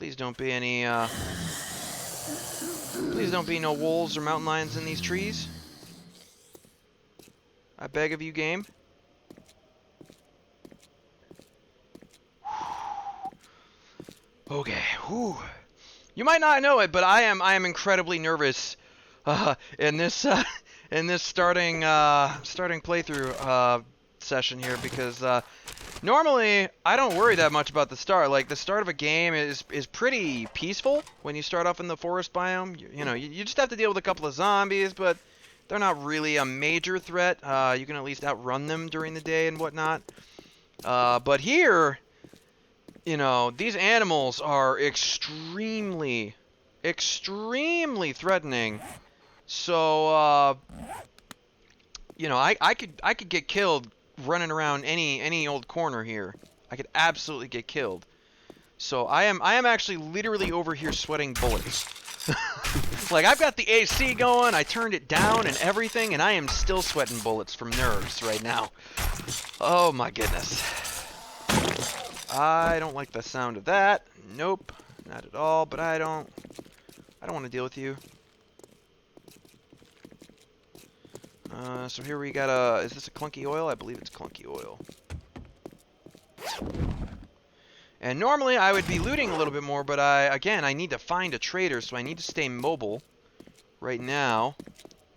Please don't be any, please don't be no wolves or mountain lions in these trees. I beg of you, game. Okay. Whew. You might not know it, but I am incredibly nervous in this in this starting playthrough session here because normally I don't worry that much about the start. Like the start of a game is pretty peaceful when you start off in the forest biome. You know, you just have to deal with a couple of zombies, but they're not really a major threat. You can at least outrun them during the day and whatnot. But here, you know, these animals are extremely threatening. So, you know, I could get killed running around any old corner here. I could absolutely get killed. So I am actually literally over here sweating bullets. Like I've got the AC going, I turned it down and everything, and I am still sweating bullets from nerves right now. Oh my goodness. I don't like the sound of that. Nope, not at all, but I don't want to deal with you. So here we got is this a clunky oil? I believe it's clunky oil. And normally I would be looting a little bit more, but I need to find a trader, so I need to stay mobile right now.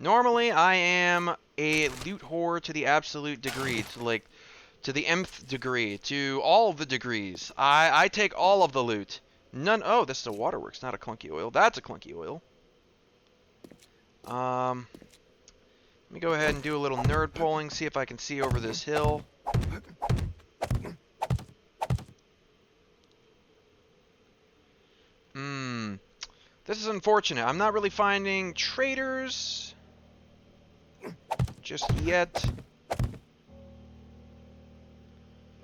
Normally I am a loot whore to the absolute degree, to the nth degree, to all the degrees. I take all of the loot. Oh, this is a waterworks, not a clunky oil. That's a clunky oil. Let me go ahead and do a little nerd polling, see if I can see over this hill. This is unfortunate. I'm not really finding traders just yet.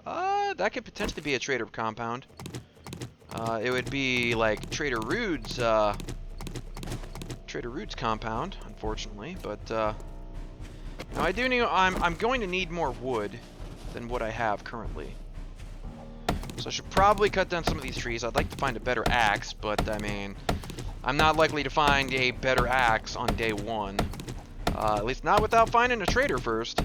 That could potentially be a trader compound. It would be like Trader Rude's compound, unfortunately. But no, I do need. I'm going to need more wood than what I have currently. So I should probably cut down some of these trees. I'd like to find a better axe, but I mean, I'm not likely to find a better axe on day one. At least not without finding a trader first.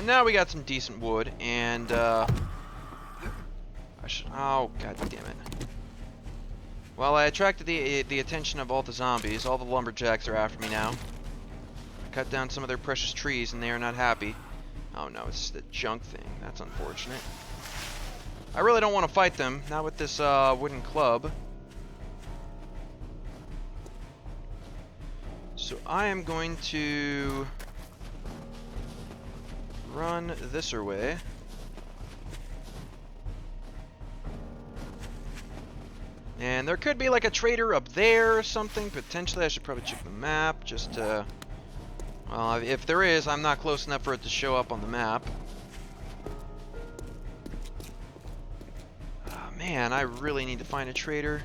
Now we got some decent wood, and oh god damn it. Well, I attracted the attention of all the zombies. All the lumberjacks are after me now. I cut down some of their precious trees, and they are not happy. Oh no, it's just a junk thing. That's unfortunate. I really don't want to fight them, not with this wooden club. So I am going to run this way. And there could be like a trader up there or something. Potentially, I should probably check the map just to... Well, if there is, I'm not close enough for it to show up on the map. Oh, man, I really need to find a trader.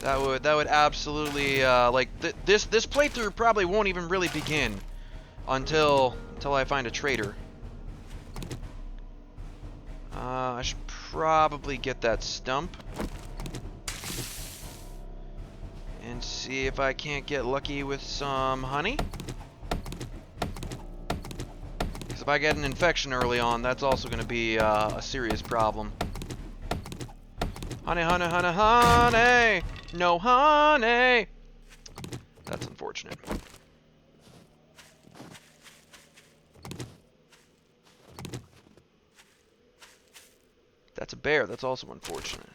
That would absolutely this playthrough probably won't even really begin until I find a trader. I should probably get that stump and see if I can't get lucky with some honey. Because if I get an infection early on, that's also going to be a serious problem. Honey, honey, honey, honey! No honey! That's unfortunate. That's a bear. That's also unfortunate.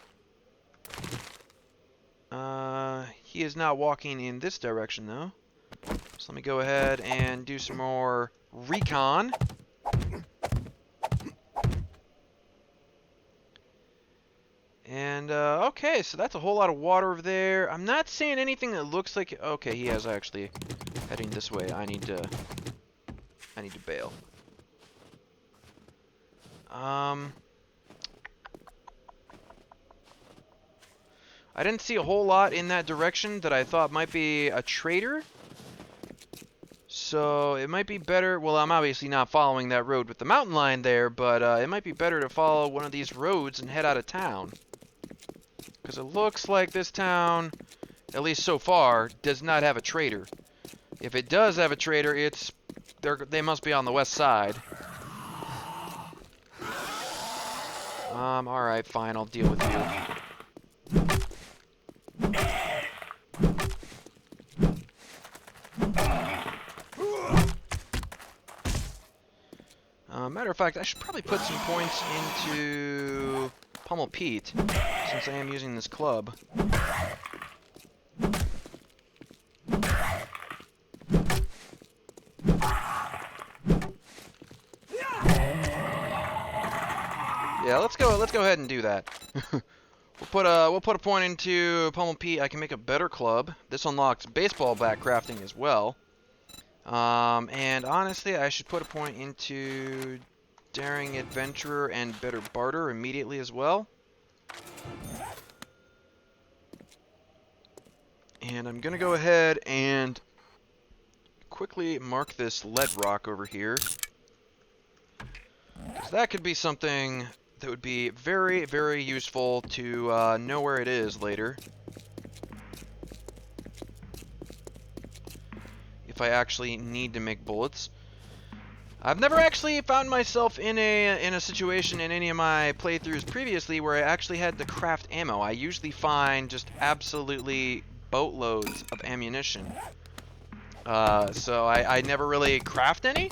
He is not walking in this direction, though. So let me go ahead and do some more recon. And, okay, so that's a whole lot of water over there. I'm not seeing anything that looks like... Okay, he is actually heading this way. I need to bail. I didn't see a whole lot in that direction that I thought might be a trader. So it might be better, well, I'm obviously not following that road with the mountain line there, but it might be better to follow one of these roads and head out of town. Because it looks like this town, at least so far, does not have a trader. If it does have a trader, they must be on the west side. Alright, fine, I'll deal with you. Matter of fact, I should probably put some points into Pummel Pete, since I am using this club. Yeah, let's go ahead and do that. We'll put a point into Pummel Pete. I can make a better club. This unlocks baseball bat crafting as well. And honestly, I should put a point into Daring Adventurer and Better Barter immediately as well. And I'm gonna go ahead and quickly mark this lead rock over here, because that could be something that would be very, very useful to know where it is later. If I actually need to make bullets. I've never actually found myself in a situation in any of my playthroughs previously where I actually had to craft ammo. I usually find just absolutely boatloads of ammunition. So I never really craft any.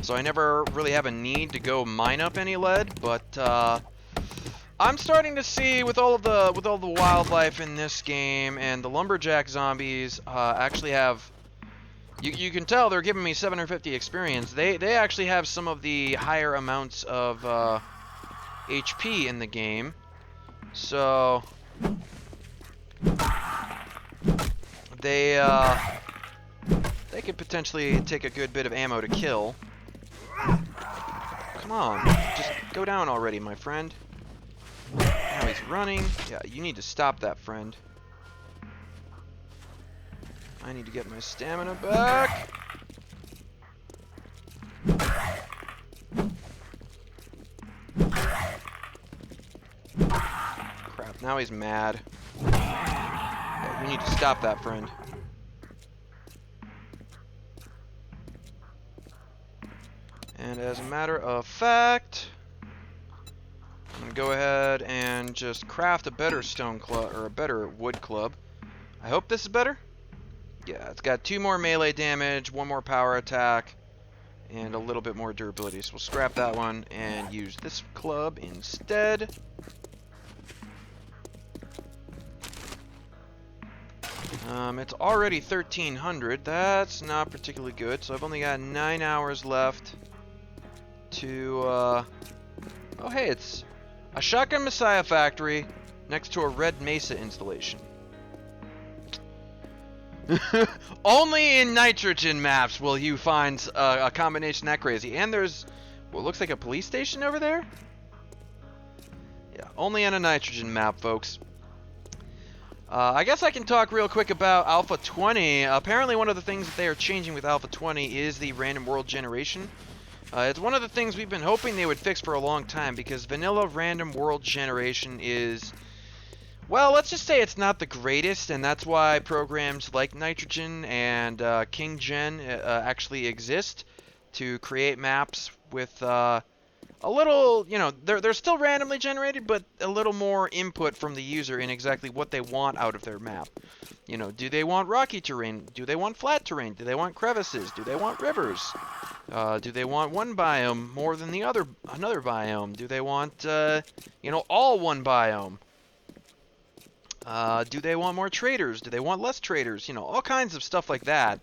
So I never really have a need to go mine up any lead, but I'm starting to see with all the wildlife in this game, and the lumberjack zombies actually have. You can tell they're giving me 750 experience. They actually have some of the higher amounts of HP in the game, so they could potentially take a good bit of ammo to kill. Come on, just go down already, my friend. Now he's running. Yeah, you need to stop that, friend. I need to get my stamina back. Crap, now he's mad. Yeah, you need to stop that, friend. And as a matter of fact, I'm gonna go ahead and just craft a better stone club, or a better wood club. I hope this is better. Yeah, it's got 2 more melee damage, 1 more power attack, and a little bit more durability. So we'll scrap that one and use this club instead. It's already 1300. That's not particularly good. So I've only got 9 hours left to, oh hey, it's a Shotgun Messiah factory next to a Red Mesa installation. Only in nitrogen maps will you find a combination that crazy. And there's what looks like a police station over there. Yeah, only on a nitrogen map, folks. I guess I can talk real quick about Alpha 20. Apparently one of the things that they are changing with Alpha 20 is the random world generation. It's one of the things we've been hoping they would fix for a long time, because vanilla random world generation is... well, let's just say it's not the greatest, and that's why programs like Nitrogen and KingGen actually exist to create maps with a little, you know, they're still randomly generated, but a little more input from the user in exactly what they want out of their map. You know, do they want rocky terrain? Do they want flat terrain? Do they want crevices? Do they want rivers? Do they want one biome more than another biome? Do they want, you know, all one biome? Do they want more traders? Do they want less traders? You know, all kinds of stuff like that.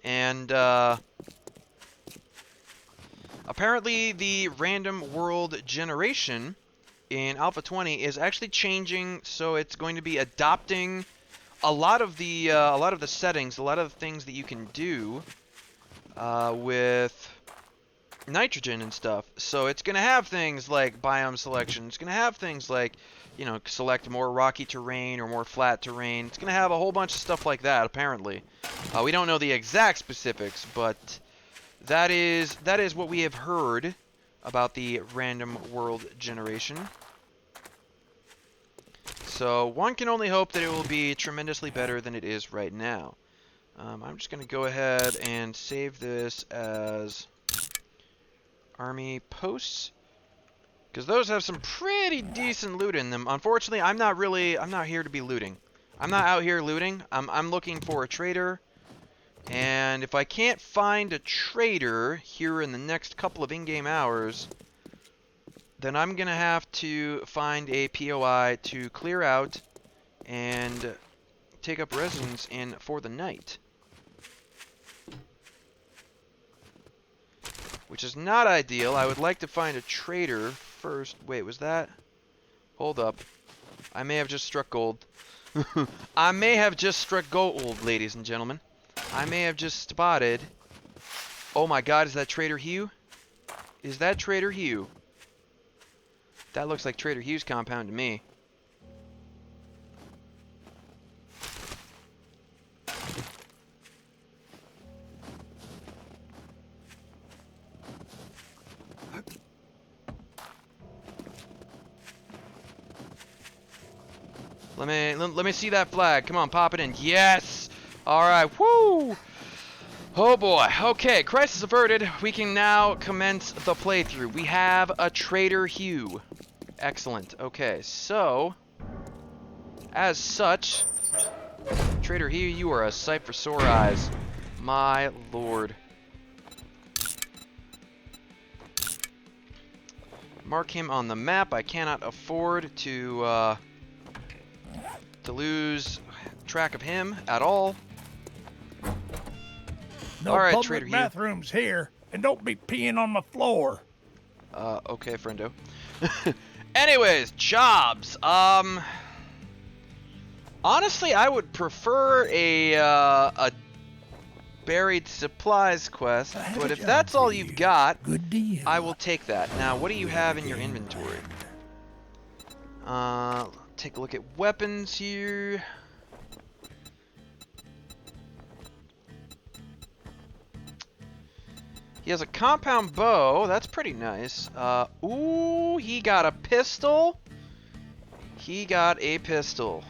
And apparently the random world generation in Alpha 20 is actually changing, so it's going to be adopting a lot of the settings, a lot of the things that you can do with nitrogen and stuff. So it's going to have things like biome selection. It's going to have things like, you know, select more rocky terrain or more flat terrain. It's going to have a whole bunch of stuff like that, apparently. We don't know the exact specifics, but that is what we have heard about the random world generation. So one can only hope that it will be tremendously better than it is right now. I'm just going to go ahead and save this as army posts, because those have some pretty decent loot in them. Unfortunately, I'm not here to be looting. I'm not out here looting. I'm looking for a trader, and if I can't find a trader here in the next couple of in-game hours, then I'm gonna have to find a POI to clear out and take up residence in for the night. Which is not ideal. I would like to find a trader first. Wait, was that? Hold up. I may have just struck gold. I may have just struck gold, ladies and gentlemen. I may have just spotted... Oh my god, is that Trader Hugh? Is that Trader Hugh? That looks like Trader Hugh's compound to me. Let me see that flag. Come on, pop it in. Yes! Alright, woo! Oh boy. Okay, crisis averted. We can now commence the playthrough. We have a Trader Hugh. Excellent. Okay, so... as such... Trader Hugh, you are a sight for sore eyes. My lord. Mark him on the map. I cannot afford to lose track of him at all. No all right, public Trader Hugh. bathrooms here, and don't be peeing on my floor. Okay, friendo. Anyways, jobs. Honestly, I would prefer a buried supplies quest, but if that's all you've got, good deal. I will take that. Now, what do you have in your inventory? Take a look at weapons here. He has a compound bow. That's pretty nice. Ooh, he got a pistol. He got a pistol.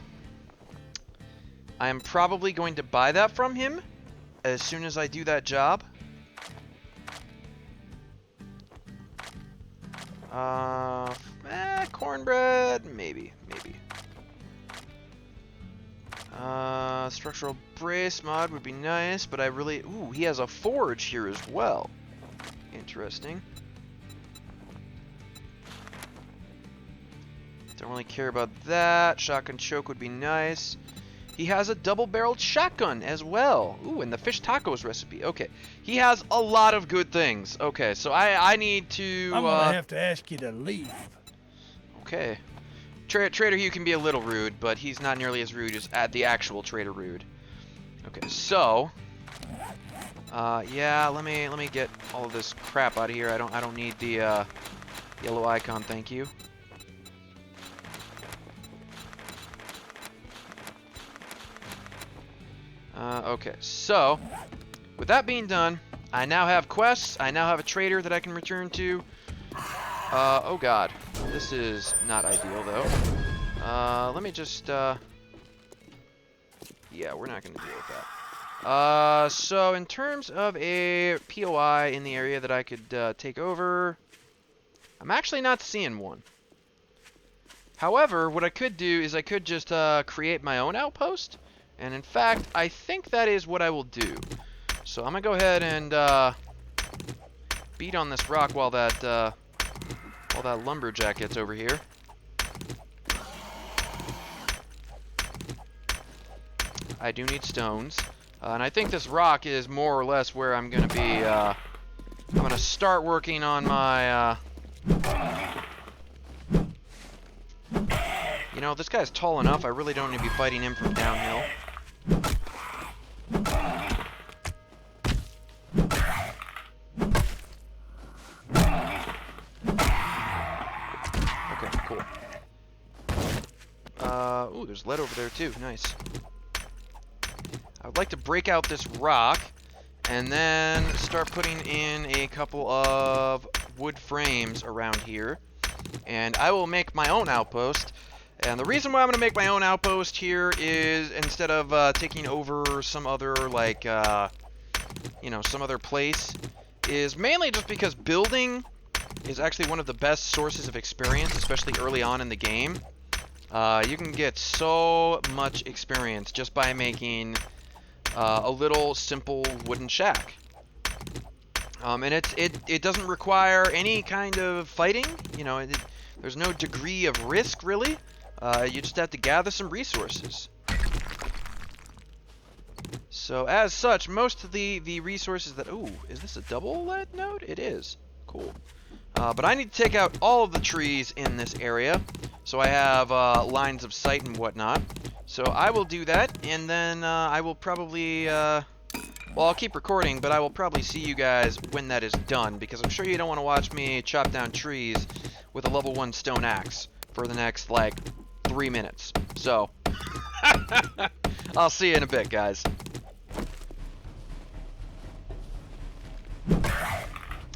I am probably going to buy that from him as soon as I do that job. Cornbread, maybe. Structural brace mod would be nice, but I really... Ooh, he has a forge here as well. Interesting. Don't really care about that. Shotgun choke would be nice. He has a double-barreled shotgun as well. Ooh, and the fish tacos recipe. Okay. He has a lot of good things. Okay, so I need to... I'm gonna have to ask you to leave. Okay. Trader Hugh can be a little rude, but he's not nearly as rude as the actual Trader Rude. Okay, so... yeah, let me get all of this crap out of here. I don't need the yellow icon, thank you. Okay, so with that being done, I now have quests. I now have a trader that I can return to. Oh god, this is not ideal though. Let me just yeah, we're not gonna deal with that. So in terms of a POI in the area that I could take over, I'm actually not seeing one. However, what I could do is I could just create my own outpost, and in fact, I think that is what I will do. So I'm gonna go ahead and beat on this rock while that lumberjack gets over here. I do need stones. And I think this rock is more or less where I'm going to be, I'm going to start working on my, You know, this guy's tall enough. I really don't need to be fighting him from downhill. Okay, cool. Ooh, there's lead over there too. Nice. I would like to break out this rock and then start putting in a couple of wood frames around here. And I will make my own outpost. And the reason why I'm going to make my own outpost here is instead of taking over some other, like, you know, some other place, is mainly just because building is actually one of the best sources of experience, especially early on in the game. You can get so much experience just by making a little simple wooden shack. And it doesn't require any kind of fighting. You know, there's no degree of risk, really. You just have to gather some resources. So, as such, most of the resources that... Ooh, is this a double lead node? It is. Cool. But I need to take out all of the trees in this area, so I have lines of sight and whatnot. So I will do that, and then I will probably... well, I'll keep recording, but I will probably see you guys when that is done, because I'm sure you don't want to watch me chop down trees with a level 1 stone axe for the next, like, 3 minutes. So, I'll see you in a bit, guys.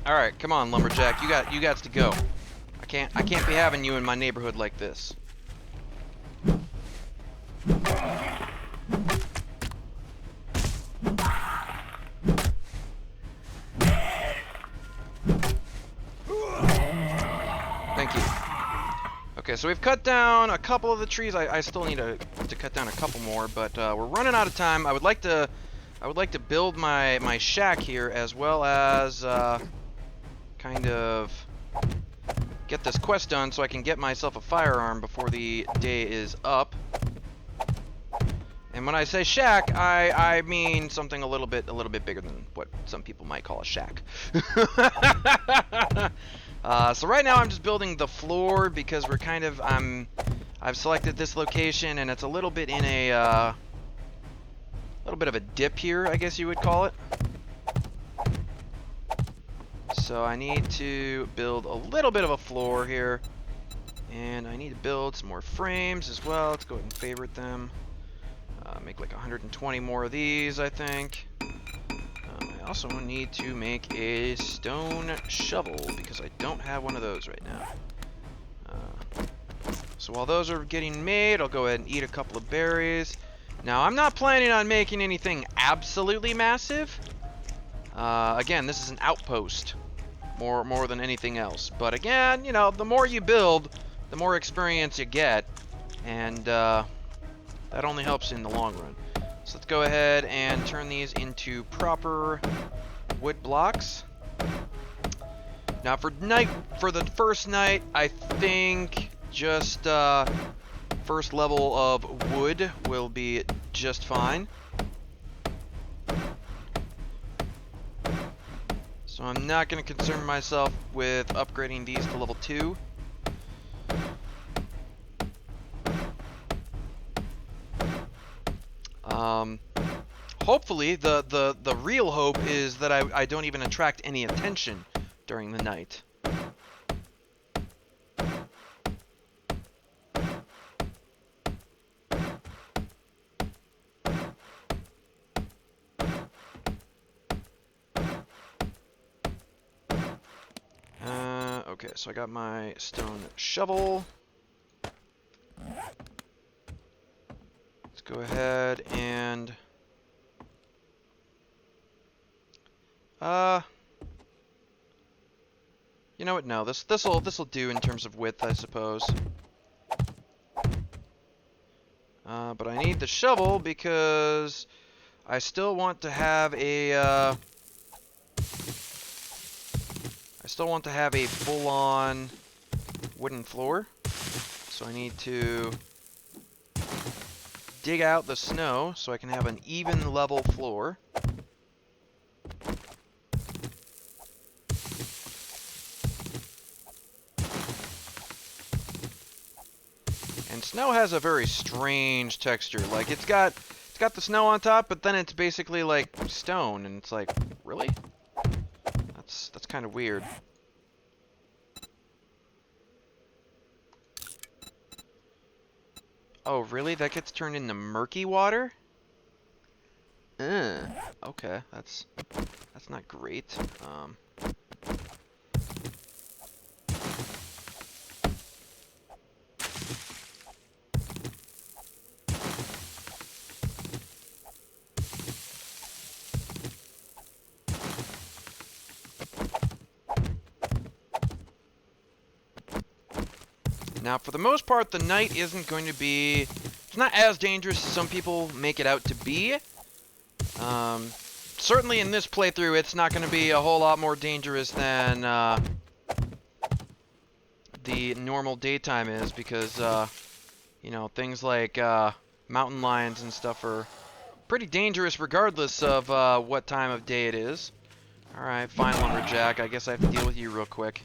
Alright, come on, lumberjack. You got to go. I can't be having you in my neighborhood like this. Thank you. Okay, so we've cut down a couple of the trees. I still need to cut down a couple more, but we're running out of time. I would like to build my shack here, as well as kind of get this quest done so I can get myself a firearm before the day is up. And when I say shack, I mean something a little bit bigger than what some people might call a shack. So right now I'm just building the floor because we're kind of I've selected this location and it's a little bit in a little bit of a dip here, I guess you would call it. So I need to build a little bit of a floor here, and I need to build some more frames as well. Let's go ahead and favorite them. Make like 120 more of these, I think. I also need to make a stone shovel because I don't have one of those right now. So while those are getting made, I'll go ahead and eat a couple of berries. Now, I'm not planning on making anything absolutely massive. Again, this is an outpost, more than anything else. But again, you know, the more you build, the more experience you get, and that only helps in the long run. So let's go ahead and turn these into proper wood blocks. Now for the first night, I think just first level of wood will be just fine. So I'm not going to concern myself with upgrading these to level 2. Hopefully, the real hope is that I don't even attract any attention during the night. Okay, so I got my stone shovel. Let's go ahead and you know what? No, this'll do in terms of width, I suppose. But I need the shovel because I still want to have a full-on wooden floor. So I need to dig out the snow so I can have an even level floor. And snow has a very strange texture. Like, it's got the snow on top, but then it's basically like stone, and it's like, really? That's kind of weird. Oh, really? That gets turned into murky water? Okay, that's not great. Now, for the most part, the night isn't going to be... It's not as dangerous as some people make it out to be. Certainly in this playthrough, it's not going to be a whole lot more dangerous than the normal daytime is, because, you know, things like mountain lions and stuff are pretty dangerous regardless of what time of day it is. Alright, fine, Lumberjack. I guess I have to deal with you real quick.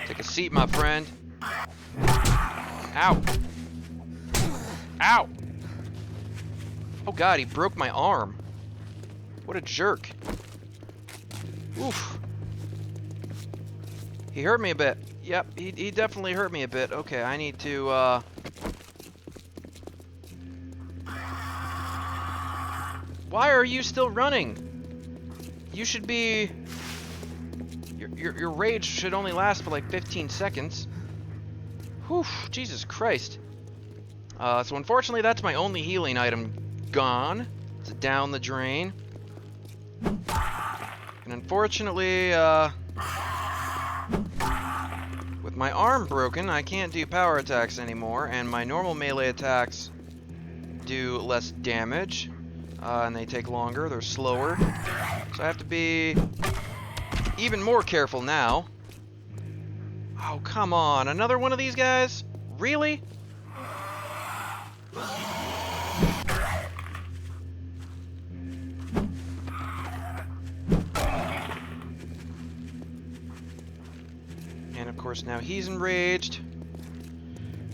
Take a seat, my friend. Ow. Ow! Oh god, he broke my arm. What a jerk. Oof. He hurt me a bit. Yep, he definitely hurt me a bit. Okay, I need to, Why are you still running? You should be... Your rage should only last for like 15 seconds. Whew, Jesus Christ. So unfortunately, that's my only healing item gone. It's down the drain. And unfortunately, with my arm broken, I can't do power attacks anymore, and my normal melee attacks do less damage, and they take longer, they're slower. So I have to be even more careful now. Oh, come on, another one of these guys? Really? And of course now he's enraged.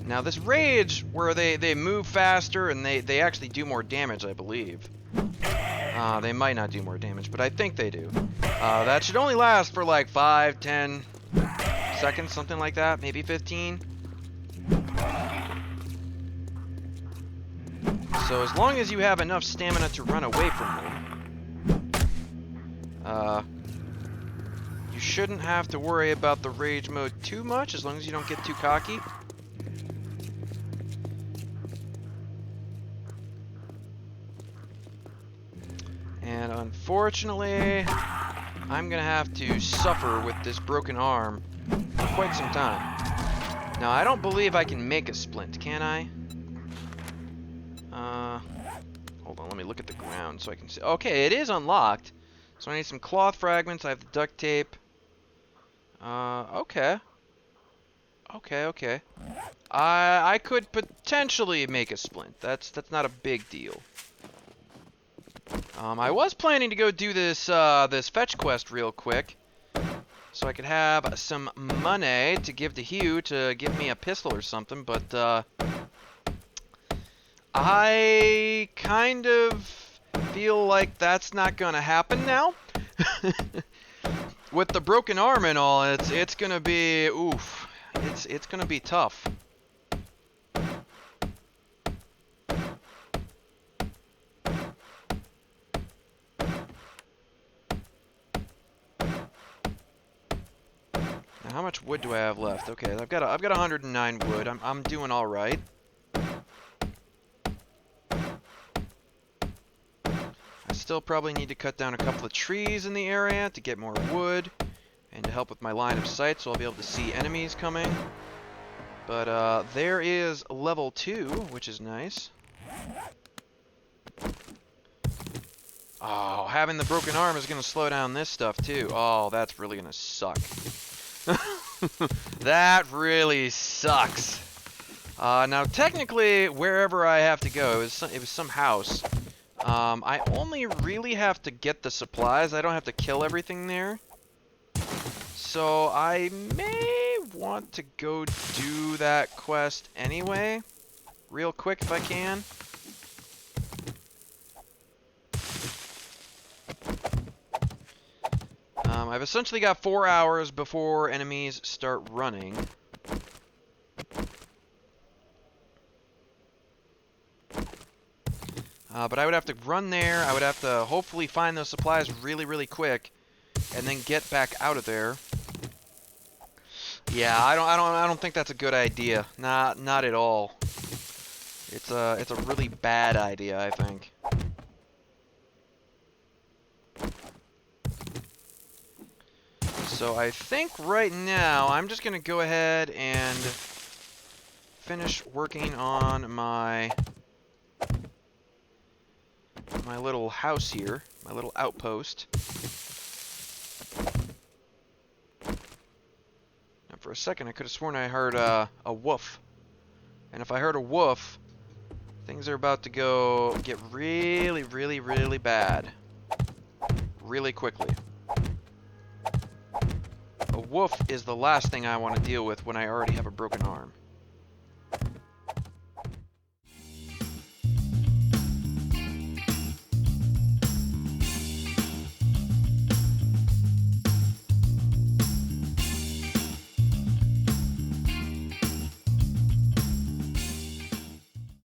Now this rage, where they move faster and they actually do more damage, I believe. They might not do more damage, but I think they do. That should only last for like 5, 10 seconds, something like that, maybe 15. So as long as you have enough stamina to run away from them, you shouldn't have to worry about the rage mode too much, as long as you don't get too cocky. And unfortunately, I'm gonna have to suffer with this broken arm for quite some time. Now, I don't believe I can make a splint, can I? Hold on, let me look at the ground so I can see. Okay, it is unlocked. So I need some cloth fragments, I have the duct tape. Okay. Okay. I could potentially make a splint. That's not a big deal. I was planning to go do this this fetch quest real quick, so I could have some money to give to Hugh to give me a pistol or something, but I kind of feel like that's not gonna happen now. With the broken arm and all, it's gonna be oof. It's gonna be tough. How much wood do I have left? Okay, I've got 109 wood. I'm doing all right. I still probably need to cut down a couple of trees in the area to get more wood and to help with my line of sight, so I'll be able to see enemies coming. But there is level 2, which is nice. Oh, having the broken arm is going to slow down this stuff too. Oh, that's really going to suck. That really sucks. Now technically, wherever I have to go, it was some house. I only really have to get the supplies. I don't have to kill everything there. So I may want to go do that quest anyway. Real quick if I can. I've essentially got 4 hours before enemies start running. But I would have to run there. I would have to hopefully find those supplies really, really quick, and then get back out of there. Yeah, I don't think that's a good idea. Not at all. It's a really bad idea, I think. So I think right now I'm just gonna go ahead and finish working on my little house here, my little outpost. And for a second I could have sworn I heard a woof. And if I heard a woof, things are about to get really, really, really bad. Really quickly. A woof is the last thing I want to deal with when I already have a broken arm.